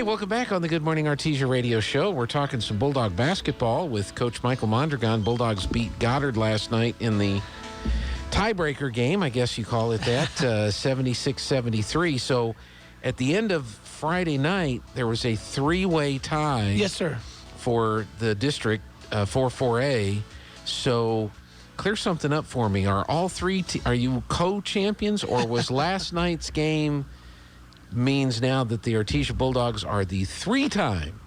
Hey, welcome back on the Good Morning Artesia radio show. We're talking some Bulldog basketball with Coach Michael Mondragon. Bulldogs beat Goddard last night in the tiebreaker game, I guess you call it that, 76-73. So at the end of Friday night, there was a three-way tie. Yes, sir. For the district, 4-4A. So clear something up for me. Are all three, are you co-champions, or was last night's game means now that the Artesia Bulldogs are the three-time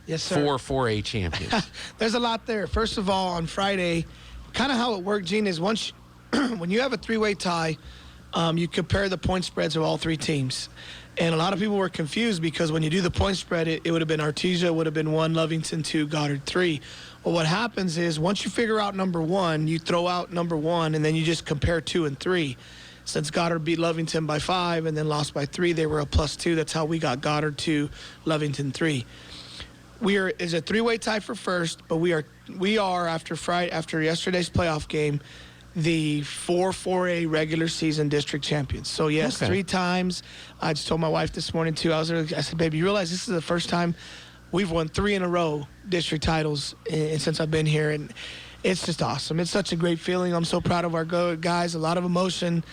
Yes, sir. 4-4A champions? There's a lot there. First of all, on Friday, kind of how it worked, Gene, is once when you have a three-way tie, you compare the point spreads of all three teams. And a lot of people were confused because when you do the point spread, it would have been Artesia, would have been 1, Lovington 2, Goddard 3. Well, what happens is once you figure out number 1, you throw out number 1, and then you just compare 2 and 3. Since Goddard beat Lovington by 5 and then lost by 3, they were a +2. That's how we got Goddard 2, Lovington 3. Is a three-way tie for first, but we are after yesterday's playoff game, the 4-4A regular season district champions. So yes, okay. 3 times. I just told my wife this morning too. I said, baby, you realize this is the first time we've won 3 in a row district titles since I've been here, and it's just awesome. It's such a great feeling. I'm so proud of our guys. A lot of emotion,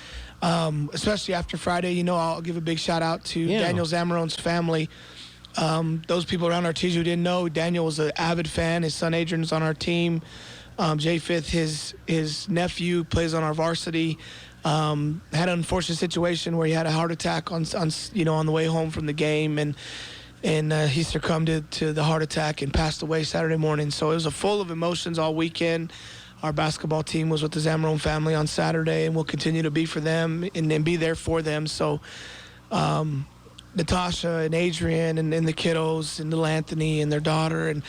especially after Friday. You know, I'll give a big shout out to Daniel Zamarone's family. Those people around Artesia who didn't know, Daniel was an avid fan. His son Adrian's on our team. Japheth, his nephew, plays on our varsity. Had an unfortunate situation where he had a heart attack on the way home from the game, and he succumbed to the heart attack and passed away Saturday morning. So it was full of emotions all weekend. Our basketball team was with the Zamarone family on Saturday, and we'll continue to be for them and be there for them. So Natasha and Adrian and the kiddos and little Anthony and their daughter and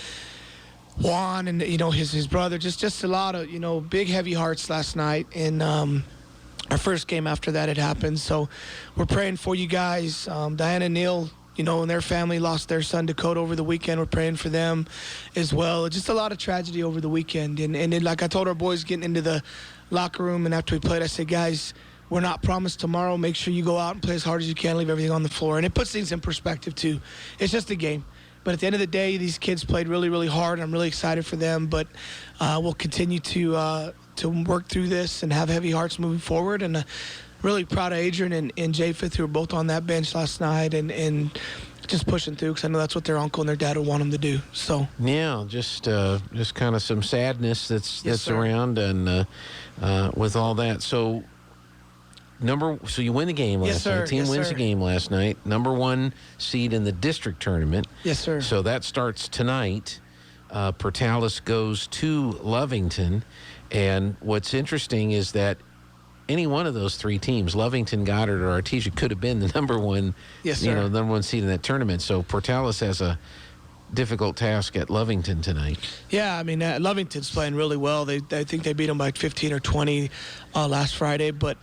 Juan and his brother, just a lot of big heavy hearts last night, and our first game after that had happened. So we're praying for you guys. Diana and Neil, and their family lost their son Dakota over the weekend. We're praying for them as well. Just a lot of tragedy over the weekend, and then, like I told our boys getting into the locker room and after we played, I said, guys, we're not promised tomorrow. Make sure you go out and play as hard as you can, leave everything on the floor. And it puts things in perspective too. It's just a game. But at the end of the day, these kids played really, really hard. I'm really excited for them. But we'll continue to work through this and have heavy hearts moving forward. And really proud of Adrian and Japheth, who were both on that bench last night and just pushing through, because I know that's what their uncle and their dad would want them to do. So yeah, just kind of some sadness that's sir. around, and with all that. So you win the game last night. Team wins the game last night. Number 1 seed in the district tournament. Yes, sir. So that starts tonight. Portales goes to Lovington. And what's interesting is that any one of those 3 teams, Lovington, Goddard, or Artesia, could have been the number 1, number 1 seed in that tournament. So Portales has a difficult task at Lovington tonight. Yeah, I mean, Lovington's playing really well. I think they beat them by 15 or 20 last Friday, but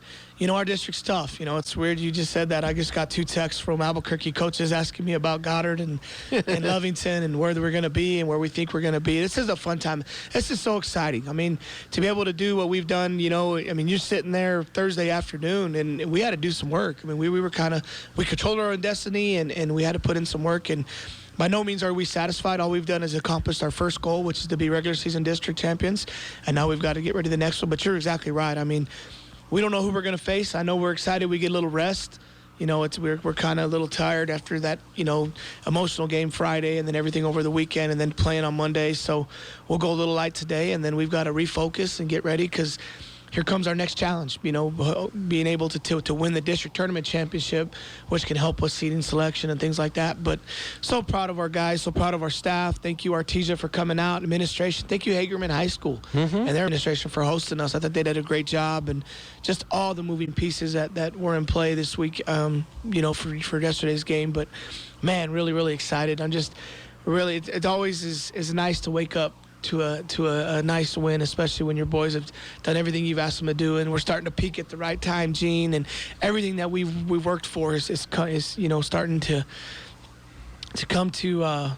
our district's tough. It's weird you just said that. I just got 2 texts from Albuquerque coaches asking me about Goddard and Lovington and where we're going to be and where we think we're going to be. This is a fun time. This is so exciting. I mean, to be able to do what we've done, you're sitting there Thursday afternoon, and we had to do some work. I mean, we controlled our own destiny, and we had to put in some work, and by no means are we satisfied. All we've done is accomplished our first goal, which is to be regular season district champions, and now we've got to get ready for the next one. But you're exactly right. I mean, we don't know who we're going to face. I know we're excited. We get a little rest. We're kind of a little tired after that, emotional game Friday and then everything over the weekend and then playing on Monday. So we'll go a little light today, and then we've got to refocus and get ready, because here comes our next challenge, being able to win the district tournament championship, which can help us seeding selection and things like that. But so proud of our guys, so proud of our staff. Thank you, Artesia, for coming out. Administration, thank you, Hagerman High School and their administration for hosting us. I thought they did a great job, and just all the moving pieces that were in play this week, for yesterday's game. But, man, really, really excited. I'm just really, it always is nice to wake up to a nice win, especially when your boys have done everything you've asked them to do, and we're starting to peak at the right time, Gene, and everything that we've worked for is starting to come to a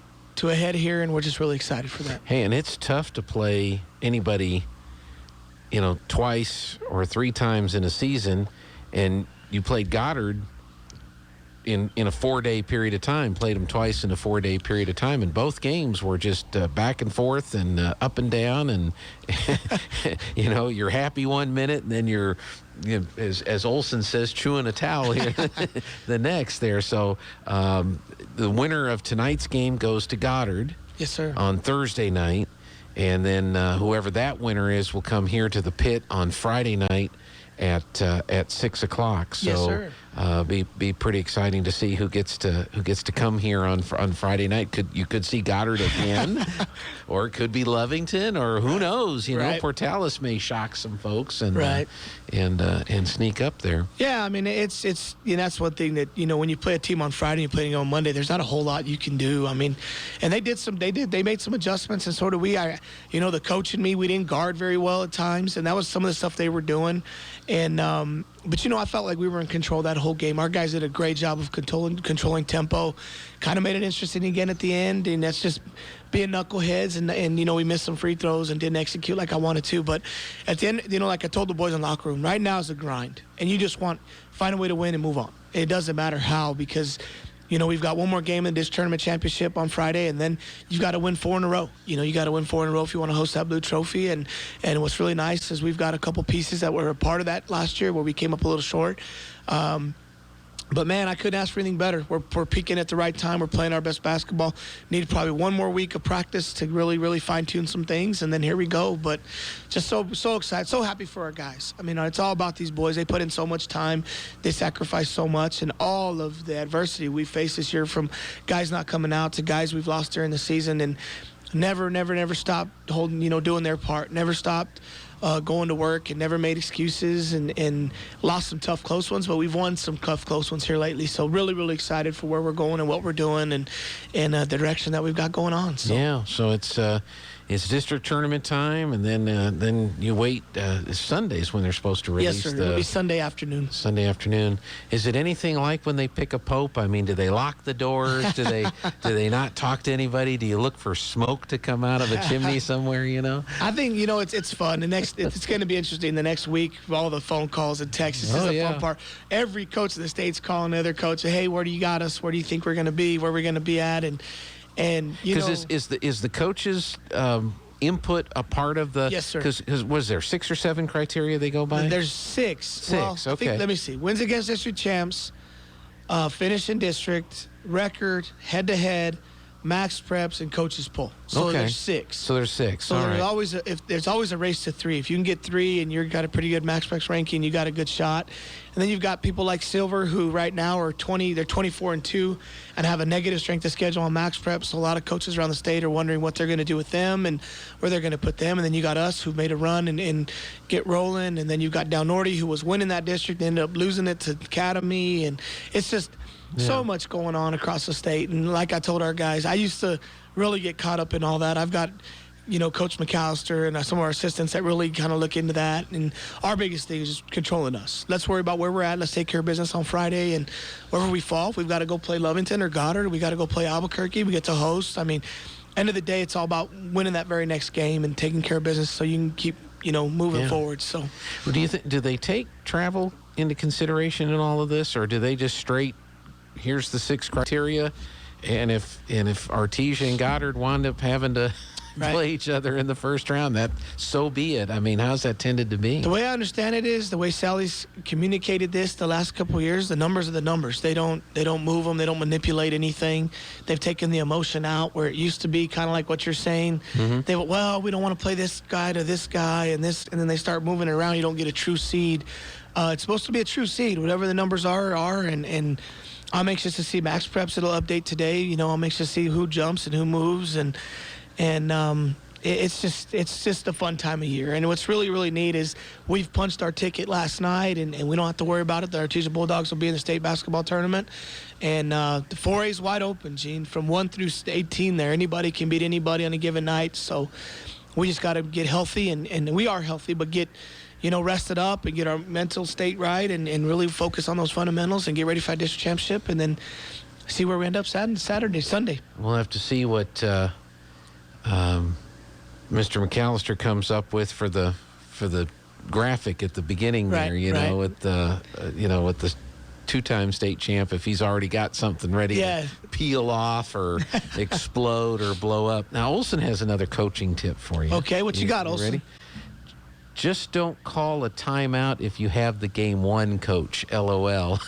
head here, and we're just really excited for that. Hey, and it's tough to play anybody, twice or 3 times in a season, and you played Goddard in a 4-day period of time, played them twice in a 4-day period of time, and both games were just back and forth and up and down, and you're happy 1 minute and then you're, as Olson says, chewing a towel here the next there. So the winner of tonight's game goes to Goddard. Yes, sir. On Thursday night, and then whoever that winner is will come here to the pit on Friday night at 6 o'clock. So yes, sir. Be pretty exciting to see who gets to come here on Friday night. You could see Goddard again, or it could be Lovington, or who knows? Portales may shock some folks and sneak up there. Yeah, I mean it's that's one thing that when you play a team on Friday and you play on Monday, there's not a whole lot you can do. I mean, and they made some adjustments, and so do we. The coach and me, we didn't guard very well at times, and that was some of the stuff they were doing, and but I felt like we were in control that whole game. Our guys did a great job of controlling tempo, kind of made it interesting again at the end, and that's just being knuckleheads. And we missed some free throws and didn't execute like I wanted to. But at the end, like I told the boys in the locker room, right now is a grind, and you just find a way to win and move on. It doesn't matter how, because we've got one more game in this tournament championship on Friday, and then you've got to win 4 in a row. You got to win 4 in a row if you want to host that blue trophy. And what's really nice is we've got a couple pieces that were a part of that last year where we came up a little short. But, man, I couldn't ask for anything better. We're peaking at the right time. We're playing our best basketball. Need probably one more week of practice to really, really fine-tune some things, and then here we go. But just so excited, so happy for our guys. I mean, it's all about these boys. They put in so much time. They sacrifice so much, and all of the adversity we faced this year, from guys not coming out to guys we've lost during the season, and never stopped doing their part. Never stopped going to work, and never made excuses, and lost some tough close ones, but we've won some tough close ones here lately. So really, really excited for where we're going and what we're doing, and the direction that we've got going on. So. Yeah, so it's district tournament time, and then you wait. Sundays when they're supposed to release. Yes, sir. It'll be Sunday afternoon. Sunday afternoon. Is it anything like when they pick a pope? I mean, do they lock the doors? Do they not talk to anybody? Do you look for smoke to come out of a chimney somewhere? I think it's fun. It's going to be interesting the next week. All the phone calls and texts. This is the fun part. Every coach in the state's calling the other coach. Hey, where do you got us? Where do you think we're going to be? Where we're going to be at? And because is the coaches' input a part of the? Yes, sir. Because was there 6 or 7 criteria they go by? There's 6. Well, Okay. Let me see. Wins against district champs, finish in district, record, head-to-head, max preps, and coaches poll. So there's 6. So there's 6. So there's always a race to 3. If you can get 3 and you've got a pretty good max preps ranking, you got a good shot. And then you've got people like Silver, who right now are 24-2 and have a negative strength of schedule on max preps. So a lot of coaches around the state are wondering what they're going to do with them and where they're going to put them. And then you got us, who've made a run and get rolling. And then you've got Down Nordy, who was winning that district and ended up losing it to Academy. And it's just so much going on across the state. And like I told our guys, I used to really get caught up in all that. I've got Coach McAllister and some of our assistants that really kind of look into that. And our biggest thing is just controlling us. Let's worry about where we're at. Let's take care of business on Friday. And wherever we fall, if we've got to go play Lovington or Goddard, we got to go play Albuquerque. We get to host. I mean, end of the day, it's all about winning that very next game and taking care of business so you can keep, moving forward. So, well, do they take travel into consideration in all of this, or do they just straight, here's the 6 criteria, and if Artesia and Goddard wound up having to play each other in the first round, that so be it. I mean, how's that tended to be? The way I understand it is, the way Sally's communicated this the last couple of years, the numbers are the numbers. They don't move them. They don't manipulate anything. They've taken the emotion out, where it used to be kind of like what you're saying. Mm-hmm. They went, well, we don't want to play this guy to this guy and this, and then they start moving it around. You don't get a true seed. It's supposed to be a true seed. Whatever the numbers are, and I'm anxious to see max preps. It'll update today. I'm anxious to see who jumps and who moves, and it's just a fun time of year. And what's really, really neat is we've punched our ticket last night, and we don't have to worry about it. The Artesia Bulldogs will be in the state basketball tournament. And the 4A is wide open, Gene, from 1 through 18 there. Anybody can beat anybody on a given night. So we just got to get healthy, and we are healthy, but get rested up and get our mental state right, and really focus on those fundamentals and get ready for our district championship, and then see where we end up Sunday. We'll have to see what Mr. McAllister comes up with for the graphic at the beginning there, with the two-time state champ if he's already got something ready to peel off or explode or blow up. Now, Olson has another coaching tip for you. Okay, what you got, Olson? Ready? Just don't call a timeout if you have the game won, coach. LOL.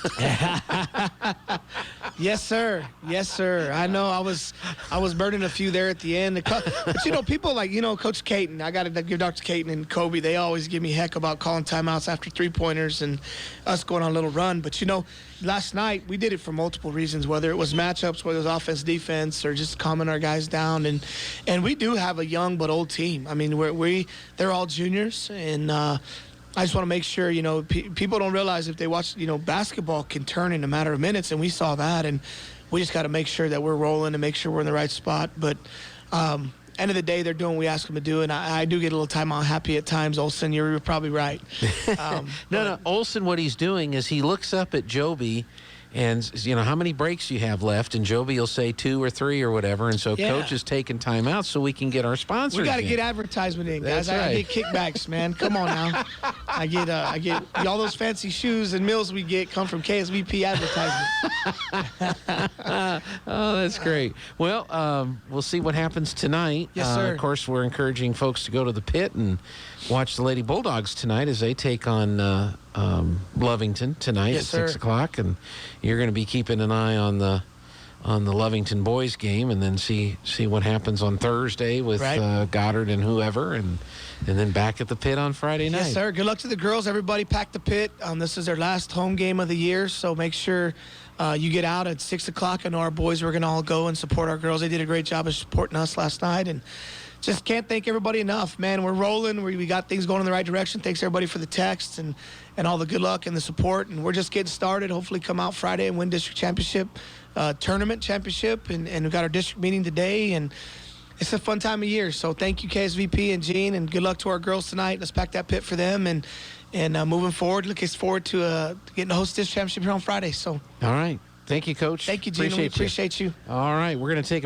Yes, sir. Yes, sir. I know I was burning a few there at the end. But, people like, Coach Caton. I got to give Dr. Caton and Kobe. They always give me heck about calling timeouts after three-pointers and us going on a little run. But, last night we did it for multiple reasons, whether it was matchups, whether it was offense, defense, or just calming our guys down. And we do have a young but old team. I mean, they're all juniors. And I just want to make sure, people don't realize if they watch, basketball can turn in a matter of minutes, and we saw that. And we just got to make sure that we're rolling and make sure we're in the right spot. But end of the day, they're doing what we ask them to do, and I do get a little timeout happy at times, Olson. You're probably right. No, Olson, what he's doing is he looks up at Joby and, how many breaks you have left, and Joby will say 2 or 3 or whatever, and so Coach is taking time out so we can get our sponsors. We got to get advertisement in, guys. That's right. I get kickbacks, man. Come on now. I get all those fancy shoes and meals we get come from KSVP advertisement. Oh, that's great. Well, we'll see what happens tonight. Yes, sir. Of course, we're encouraging folks to go to the pit and watch the Lady Bulldogs tonight as they take on Lovington tonight at 6 o'clock, and you're going to be keeping an eye on the Lovington boys game, and then see what happens on Thursday with Goddard and whoever, and then back at the pit on Friday night. Yes, sir. Good luck to the girls. Everybody pack the pit. This is their last home game of the year, so make sure you get out at 6 o'clock. I know our boys were going to all go and support our girls. They did a great job of supporting us last night, and just can't thank everybody enough, man. We're rolling. We got things going in the right direction. Thanks, everybody, for the texts and all the good luck and the support. And we're just getting started. Hopefully come out Friday and win district championship, tournament championship. And we've got our district meeting today. And it's a fun time of year. So thank you, KSVP and Gene, and good luck to our girls tonight. Let's pack that pit for them. And moving forward, looking forward to getting to host this championship here on Friday. So. All right. Thank you, Coach. Thank you, Gene. We appreciate you. All right. We're going to take a